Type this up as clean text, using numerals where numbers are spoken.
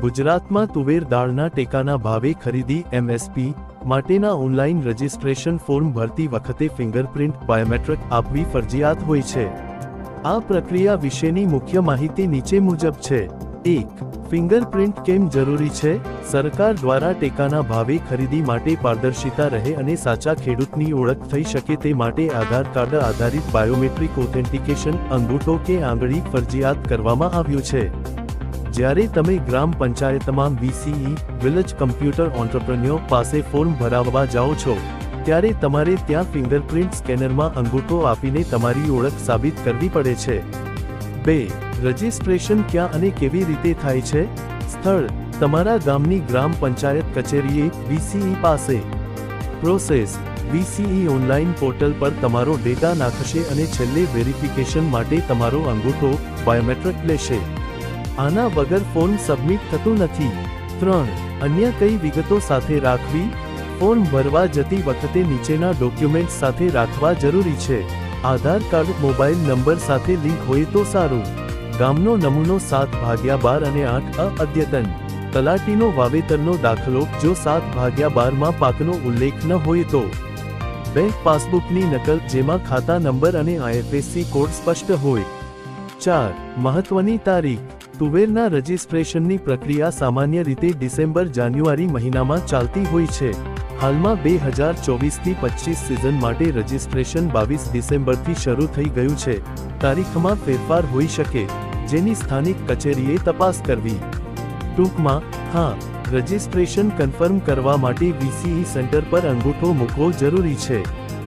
ગુજરાતમાં તુવેર દાળના ટેકાના ભાવે ખરીદી એમએસપી માટેના ઓનલાઈન રજિસ્ટ્રેશન ફોર્મ ભરતી વખતે ફિંગરપ્રિન્ટ બાયોમેટ્રિક આપવી ફરજિયાત હોય છે। આ પ્રક્રિયા વિશેની મુખ્ય માહિતી નીચે મુજબ છે। 1. ફિંગરપ્રિન્ટ કેમ જરૂરી છે? સરકાર દ્વારા ટેકાના ભાવે ખરીદી માટે પારદર્શિતા રહે અને સાચા ખેડૂતની ઓળખ થઈ શકે તે માટે આધાર કાર્ડ આધારિત બાયોમેટ્રિક ઓથેન્ટિકેશન અંગૂઠો કે આંગળી ફરજિયાત કરવામાં આવ્યું છે। જ્યારે તમે ગ્રામ પંચાયતમાં VCE વિલેજ કમ્પ્યુટર ઓન્ટરપ્રેન્યોર પાસે ફોર્મ ભરાવવા જાઓ છો ત્યારે તમારે ત્યાં ફિંગરપ્રિન્ટ સ્કેનરમાં અંગૂઠો આપીને તમારી ઓળખ સાબિત કરવી પડે છે। 2. રજિસ્ટ્રેશન ક્યાં અને કેવી રીતે થાય છે? સ્થળ: તમારા ગામની ગ્રામ પંચાયત કચેરીએ VCE પાસે। પ્રોસેસ: VCE ઓનલાઈન પોર્ટલ પર તમારો ડેટા નાખશે અને છેલ્લે વેરિફિકેશન માટે તમારો અંગૂઠો બાયોમેટ્રિક લેશે। આના વગર ફોર્મ સબમિટ થતું નથી। 3. અન્ય કઈ વિગતો સાથે રાખવી? ફોર્મ ભરવા જતી વખતે નીચેના ડોક્યુમેન્ટ્સ સાથે રાખવા જરૂરી છે। આધાર કાર્ડ મોબાઈલ નંબર સાથે લિંક હોય તો સારું। ગામનો નમૂનો 7/12 અને 8 અદ્યતન। તલાટીનો વાવેતરનો દાખલો જો 7/12 માં પાકનો ઉલ્લેખ ન હોય તો। બેંક પાસબુકની નકલ જેમાં ખાતા નંબર અને IFSC કોડ સ્પષ્ટ હોય। 4. મહત્વની તારીખ: તુવેરના રજિસ્ટ્રેશનની પ્રક્રિયા સામાન્ય રીતે ડિસેમ્બર-જાન્યુઆરી મહિનામાં ચાલતી હોય છે। હાલમાં 2024થી 25 સિઝન માટે રજિસ્ટ્રેશન 22 ડિસેમ્બરથી શરૂ થઈ ગયું છે। તારીખમાં ફેરફાર હોઈ શકે, જેની સ્થાનિક કચેરીએ તપાસ કરવી। ટૂંકમાં, હા, રજિસ્ટ્રેશન કન્ફર્મ કરવા માટે VCE સેન્ટર પર અંગૂઠો મૂકવો જરૂરી છે।